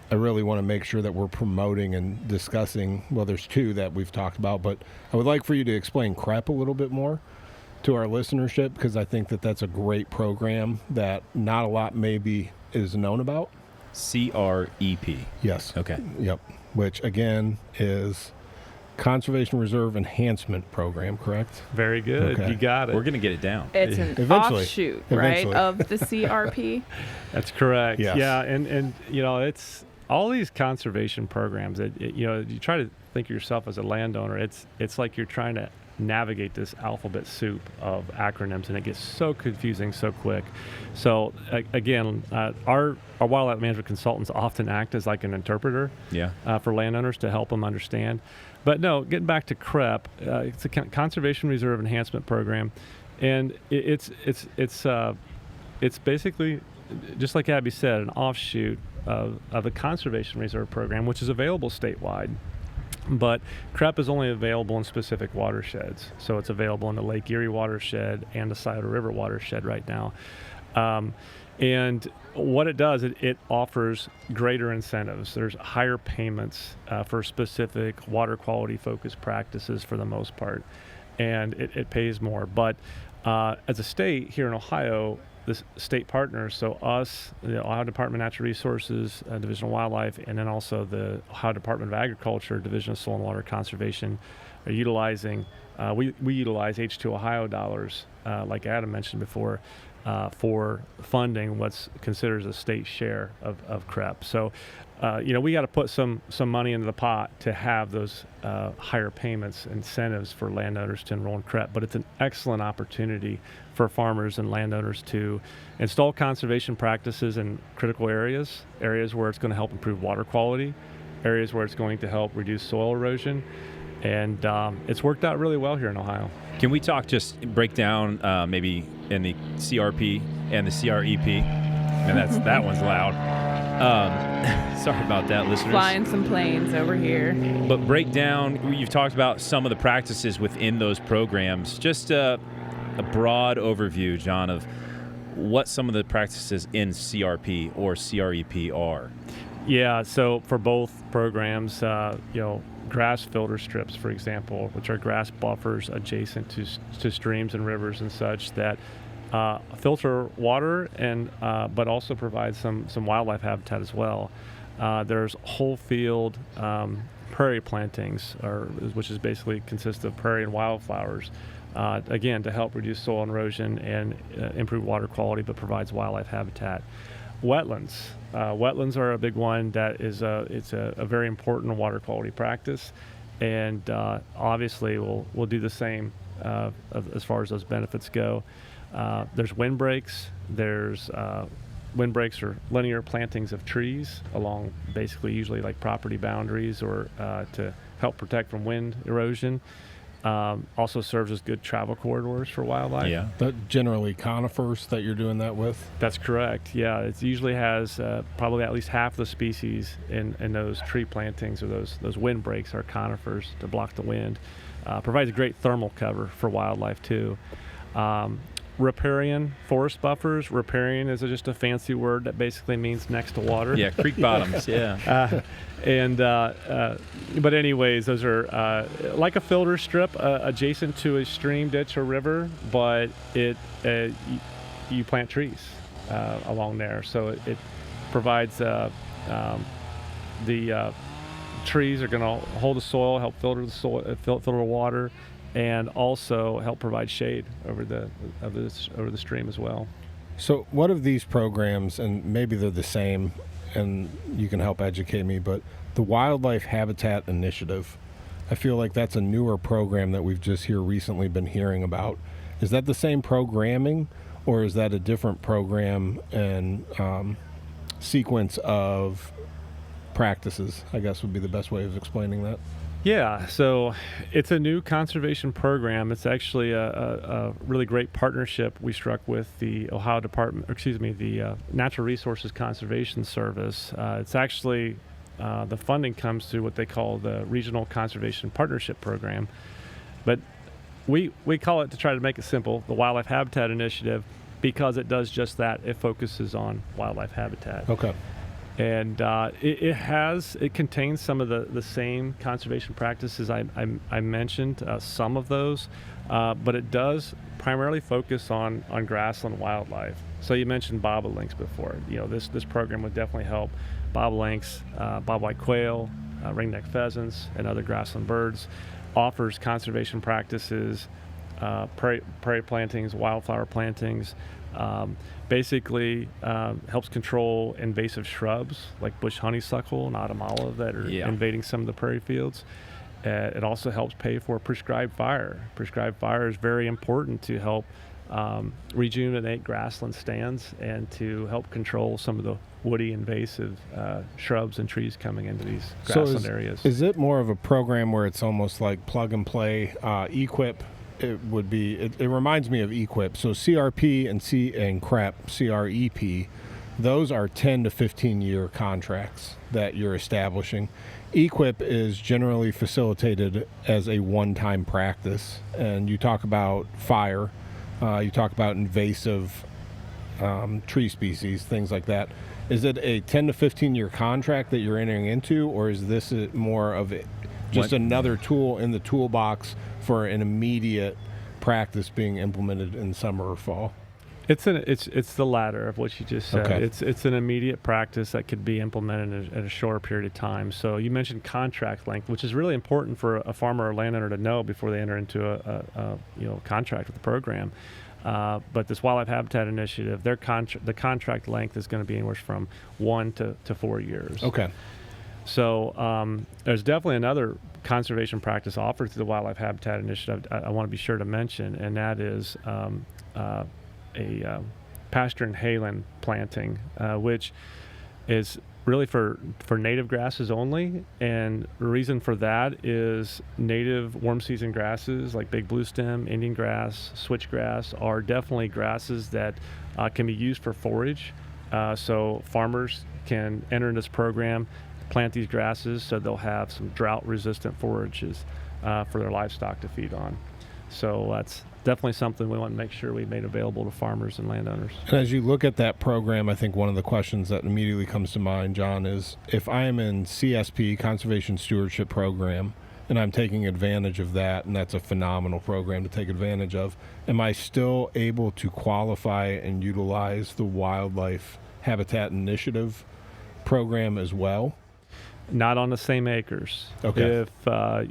really want to make sure that we're promoting and discussing, well, there's 2 that we've talked about, but I would like for you to explain CREP a little bit more to our listenership, because I think that that's a great program that not a lot maybe is known about. CREP. Yes. Okay. Yep. Which again is Conservation Reserve Enhancement Program, correct? Very good. Okay. You got it. We're going to get it down. It's an Eventually. offshoot, Eventually. right, of the CRP? That's correct. Yes. Yeah, and it's all these conservation programs that you try to think of yourself as a landowner. It's like you're trying to navigate this alphabet soup of acronyms, and it gets so confusing so quick. So again, our wildlife management consultants often act as like an interpreter for landowners to help them understand. But no, getting back to CREP, it's a Conservation Reserve Enhancement Program, and it's basically, just like Abby said, an offshoot of a Conservation Reserve Program, which is available statewide. But CREP is only available in specific watersheds. So it's available in the Lake Erie watershed and the Scioto River watershed right now. And what it does, it offers greater incentives. There's higher payments for specific water quality focused practices for the most part. And it pays more. But as a state here in Ohio, the state partners, so us, the Ohio Department of Natural Resources, Division of Wildlife, and then also the Ohio Department of Agriculture, Division of Soil and Water Conservation, are utilizing, we utilize H2 Ohio dollars, like Adam mentioned before, for funding what's considered a state share of CREP. So, we got to put some money into the pot to have those higher payments, incentives for landowners to enroll in CREP. But it's an excellent opportunity for farmers and landowners to install conservation practices in critical areas where it's going to help improve water quality, areas where it's going to help reduce soil erosion. And it's worked out really well here in Ohio. Can we break down maybe in the CRP and the CREP? And that one's loud. Sorry about that, listeners. Flying some planes over here. But break down, you've talked about some of the practices within those programs. Just a broad overview, John, of what some of the practices in CRP or CREP are. Yeah, so for both programs, grass filter strips, for example, which are grass buffers adjacent to streams and rivers and such that filter water and but also provide some wildlife habitat as well. There's whole field prairie plantings, which is basically consists of prairie and wildflowers, again to help reduce soil erosion and improve water quality, but provides wildlife habitat. Wetlands. Wetlands are a big one that is it's a very important water quality practice, and obviously we'll do the same as far as those benefits go. There's windbreaks. There's windbreaks or linear plantings of trees along basically usually like property boundaries or to help protect from wind erosion. Also serves as good travel corridors for wildlife. Yeah. That generally conifers that you're doing that with? That's correct. Yeah, it usually has probably at least half the species in those tree plantings or those windbreaks are conifers to block the wind. Provides a great thermal cover for wildlife too. Riparian forest buffers. Riparian is just a fancy word that basically means next to water. Yeah, creek bottoms. Yeah. But anyways, those are like a filter strip adjacent to a stream, ditch, or river, but you plant trees along there, so it provides the trees are going to hold the soil, help filter the soil, filter the water, and also help provide shade over the stream as well. So what of these programs, and maybe they're the same, and you can help educate me, but the Wildlife Habitat Initiative, I feel like that's a newer program that we've just recently been hearing about. Is that the same programming, or is that a different program and sequence of practices, I guess would be the best way of explaining that? Yeah, so it's a new conservation program. It's actually a really great partnership we struck with the the Natural Resources Conservation Service. It's actually, the funding comes through what they call the Regional Conservation Partnership Program. But we call it, to try to make it simple, the Wildlife Habitat Initiative, because it does just that. It focuses on wildlife habitat. Okay. And it contains some of the same conservation practices I mentioned, some of those, but it does primarily focus on grassland wildlife. So you mentioned bobolinks before. This program would definitely help bobolinks, bobwhite quail, ringneck pheasants and other grassland birds, offers conservation practices, prairie plantings, wildflower plantings, basically helps control invasive shrubs like bush honeysuckle and autumn olive that are invading some of the prairie fields. It also helps pay for prescribed fire. Prescribed fire is very important to help rejuvenate grassland stands and to help control some of the woody invasive shrubs and trees coming into these grassland areas. Is it more of a program where it's almost like plug and play? EQIP, it would be. It reminds me of EQIP. So CRP and CREP, those are 10 to 15 year contracts that you're establishing. EQIP is generally facilitated as a one-time practice, and you talk about fire, you talk about invasive tree species, things like that. Is it a 10 to 15 year contract that you're entering into, or is this more of just another tool in the toolbox for an immediate practice being implemented in summer or fall? It's the latter of what you just said. Okay. It's an immediate practice that could be implemented in a shorter period of time. So you mentioned contract length, which is really important for a farmer or landowner to know before they enter into a contract with the program. But this Wildlife Habitat Initiative, the contract length is going to be anywhere from 1 to 4 years. Okay. So there's definitely another conservation practice offered through the Wildlife Habitat Initiative I want to be sure to mention, and that is a pasture and hayland planting, which is really for native grasses only. And the reason for that is native warm season grasses like big bluestem, Indian grass, switchgrass are definitely grasses that can be used for forage. So farmers can enter in this program, plant these grasses so they'll have some drought resistant forages for their livestock to feed on. So that's definitely something we want to make sure we made available to farmers and landowners. And as you look at that program, I think one of the questions that immediately comes to mind, John, is if I am in CSP, Conservation Stewardship Program, and I'm taking advantage of that, and that's a phenomenal program to take advantage of, am I still able to qualify and utilize the Wildlife Habitat Initiative program as well? Not on the same acres. Okay. If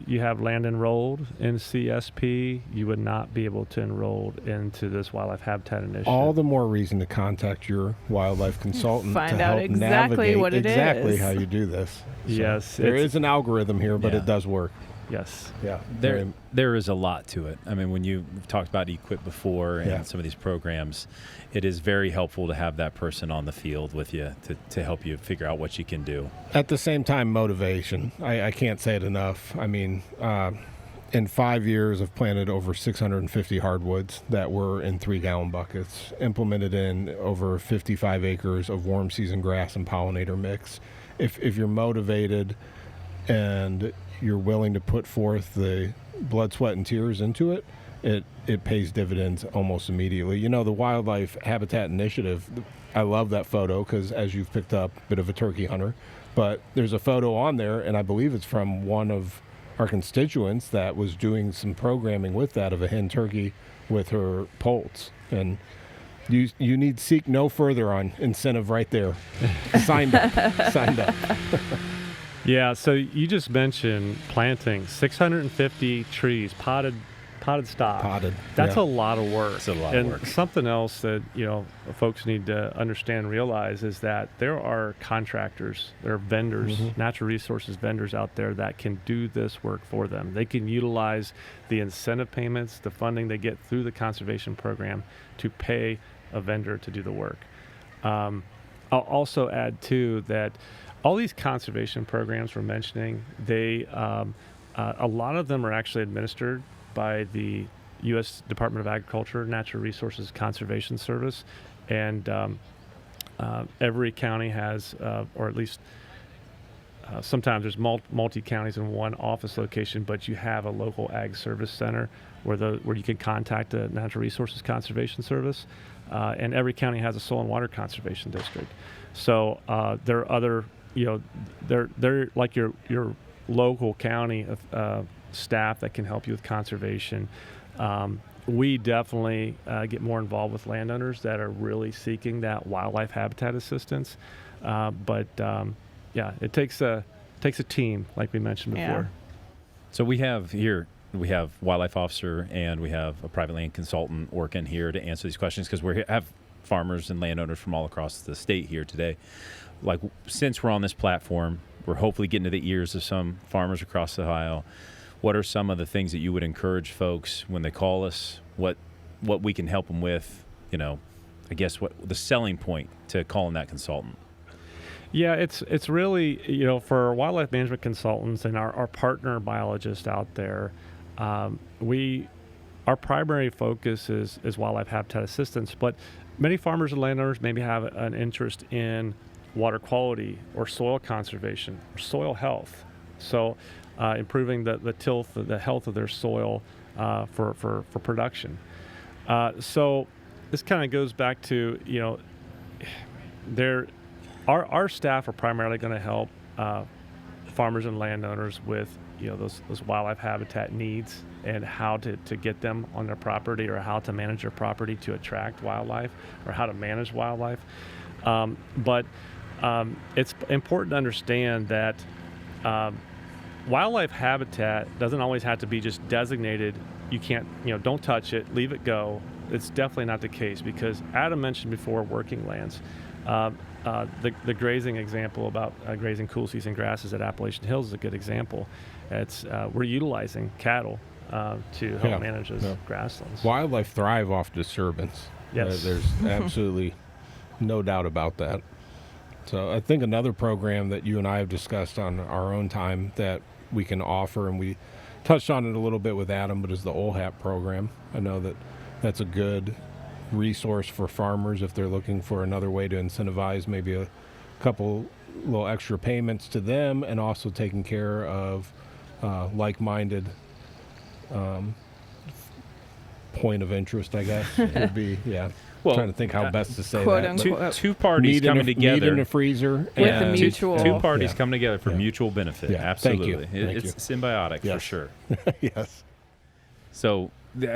you have land enrolled in CSP, you would not be able to enroll into this Wildlife Habitat Initiative. All the more reason to contact your wildlife consultant Find to out help exactly navigate what it exactly is. how you do this. So Yes. there is an algorithm here, but Yeah. it does work. Yes. Yeah. There is a lot to it. I mean, when you talked about EQIP before and Yeah. some of these programs, it is very helpful to have that person on the field with you to help you figure out what you can do. At the same time, motivation. I can't say it enough. I mean, in 5 years, I've planted over 650 hardwoods that were in 3-gallon buckets, implemented in over 55 acres of warm season grass and pollinator mix. If you're motivated and you're willing to put forth the blood, sweat, and tears into it, it pays dividends almost immediately. You know, the Wildlife Habitat Initiative, I love that photo because, as you've picked up, a bit of a turkey hunter, but there's a photo on there, and I believe it's from one of our constituents that was doing some programming with that of a hen turkey with her poults. And you need seek no further on incentive right there. Signed up. Yeah, so you just mentioned planting 650 trees, potted stock. Potted. That's yeah. a lot of work. It's a lot of and work. Something else that, folks need to understand and realize is that there are contractors, there are vendors, natural resources vendors out there that can do this work for them. They can utilize the incentive payments, the funding they get through the conservation program to pay a vendor to do the work. I'll also add, too, that all these conservation programs we're mentioning, they a lot of them are actually administered by the U.S. Department of Agriculture, Natural Resources Conservation Service, and every county has, or at least sometimes there's multi-counties in one office location, but you have a local ag service center where you can contact the Natural Resources Conservation Service, and every county has a soil and water conservation district. So there are other, they're like your local county staff that can help you with conservation. We definitely get more involved with landowners that are really seeking that wildlife habitat assistance. But it takes a takes a team, like we mentioned before. Yeah. So we have wildlife officer and we have a private land consultant working here to answer these questions because we have farmers and landowners from all across the state here today. Like, since we're on this platform, we're hopefully getting to the ears of some farmers across Ohio. What are some of the things that you would encourage folks when they call us? What we can help them with? I guess what the selling point to calling that consultant. Yeah, it's really, for wildlife management consultants and our partner biologists out there, our primary focus is wildlife habitat assistance, but many farmers and landowners maybe have an interest in water quality or soil conservation or soil health. So improving the tilth, the health of their soil for production. So this kind of goes back to, our staff are primarily going to help farmers and landowners with those wildlife habitat needs and how to get them on their property, or how to manage their property to attract wildlife, or how to manage wildlife. But it's important to understand that wildlife habitat doesn't always have to be just designated. You can't, don't touch it, leave it go. It's definitely not the case, because Adam mentioned before working lands. The grazing example about grazing cool season grasses at Appalachian Hills is a good example. We're utilizing cattle to help manage those grasslands. Wildlife thrive off disturbance. Yes. There's absolutely no doubt about that. So I think another program that you and I have discussed on our own time that we can offer, and we touched on it a little bit with Adam, but is the OHAP program. I know that's a good resource for farmers if they're looking for another way to incentivize maybe a couple little extra payments to them, and also taking care of like-minded point of interest, I guess, would be, Well, trying to think how best to say quote that. unquote. Two parties coming together. Meat in a freezer. With a and mutual- Two parties coming together for mutual benefit. Yeah. Absolutely. Thank you. It's symbiotic for sure. Yes. So do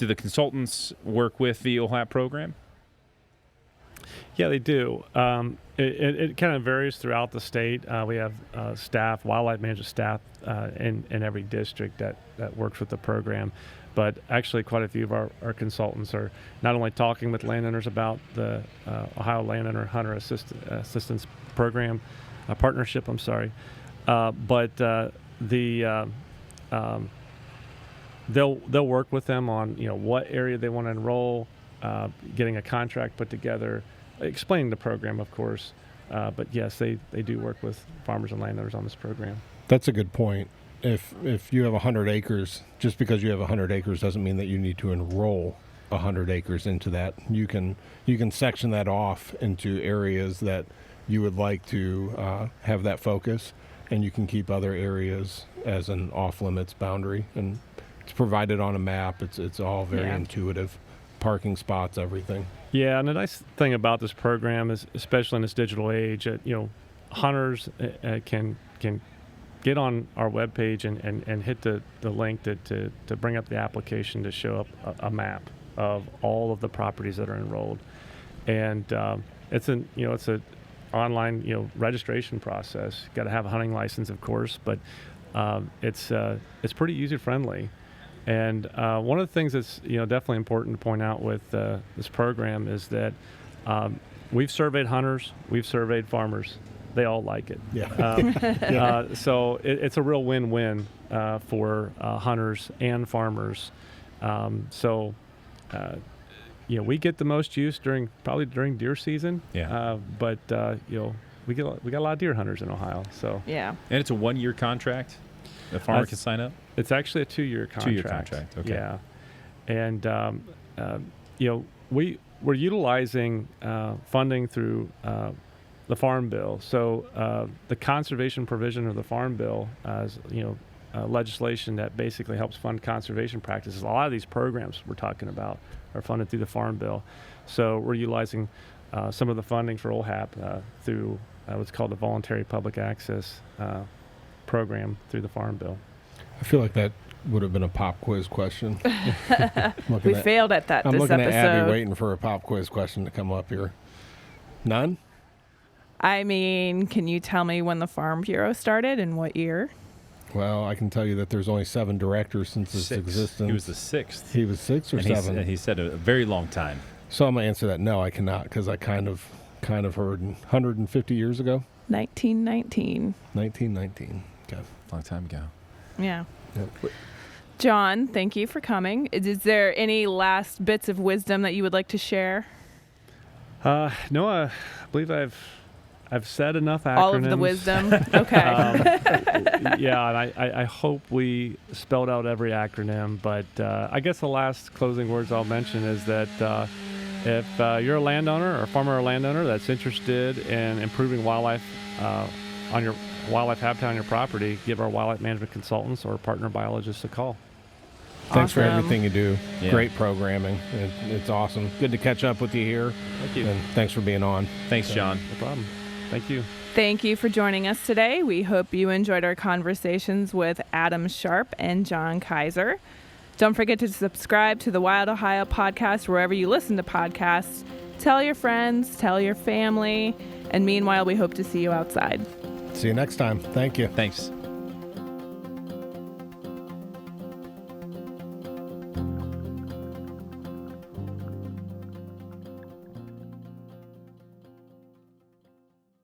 the consultants work with the OHAP program? Yeah, they do. It kind of varies throughout the state. We have staff, wildlife management staff in every district that works with the program. But actually, quite a few of our consultants are not only talking with landowners about the Ohio Landowner Hunter Assistance Program, partnership, but they'll work with them on what area they want to enroll, getting a contract put together, explaining the program, of course. But yes, they do work with farmers and landowners on this program. That's a good point. If you have 100 acres, just because you have 100 acres doesn't mean that you need to enroll 100 acres into that. You can section that off into areas that you would like to have that focus, and you can keep other areas as an off-limits boundary. And it's provided on a map. It's all very intuitive. Parking spots, everything. Yeah, and the nice thing about this program is, especially in this digital age, hunters can get on our webpage and hit the link to bring up the application to show up a map of all of the properties that are enrolled, and it's an online registration process. Got to have a hunting license, of course, but it's pretty user friendly. And one of the things that's definitely important to point out with this program is that we've surveyed hunters, we've surveyed farmers. They all like it. Yeah. So it's a real win-win for hunters and farmers. We get the most use probably during deer season. Yeah. But we got a lot of deer hunters in Ohio. So Yeah. And it's a 1-year contract. The farmer can sign up. it's actually a 2-year contract. 2-year contract. Okay. Yeah. And we're utilizing funding through the Farm Bill. So the conservation provision of the Farm Bill is, legislation that basically helps fund conservation practices. A lot of these programs we're talking about are funded through the Farm Bill. So we're utilizing some of the funding for OHAP through what's called the Voluntary Public Access program through the Farm Bill. I feel like that would have been a pop quiz question. We failed at that I'm this looking episode. at Abby waiting for a pop quiz question to come up here. None? I mean, can you tell me when the Farm Bureau started and what year? Well, I can tell you that there's only 7 directors since its existence. He was the 6th. He was 6 or 7. He said a very long time. So I'm gonna answer that. No, I cannot, because I kind of heard 150 years ago. 1919. 1919. Okay. Long time ago. Yeah. Yep. John, thank you for coming. Is there any last bits of wisdom that you would like to share? No, I believe I've said enough acronyms. All of the wisdom? Okay. Yeah, and I hope we spelled out every acronym, but I guess the last closing words I'll mention is that if you're a landowner or a farmer or landowner that's interested in improving wildlife on your wildlife habitat on your property, give our wildlife management consultants or partner biologists a call. Thanks for Awesome. everything you do. Yeah. Great programming. It's awesome. Good to catch up with you here. Thank you. And thanks for being on. Thanks, John. No problem. Thank you. Thank you for joining us today. We hope you enjoyed our conversations with Adam Sharp and John Kaiser. Don't forget to subscribe to the Wild Ohio Podcast wherever you listen to podcasts. Tell your friends, tell your family, and meanwhile, we hope to see you outside. See you next time. Thank you. Thanks.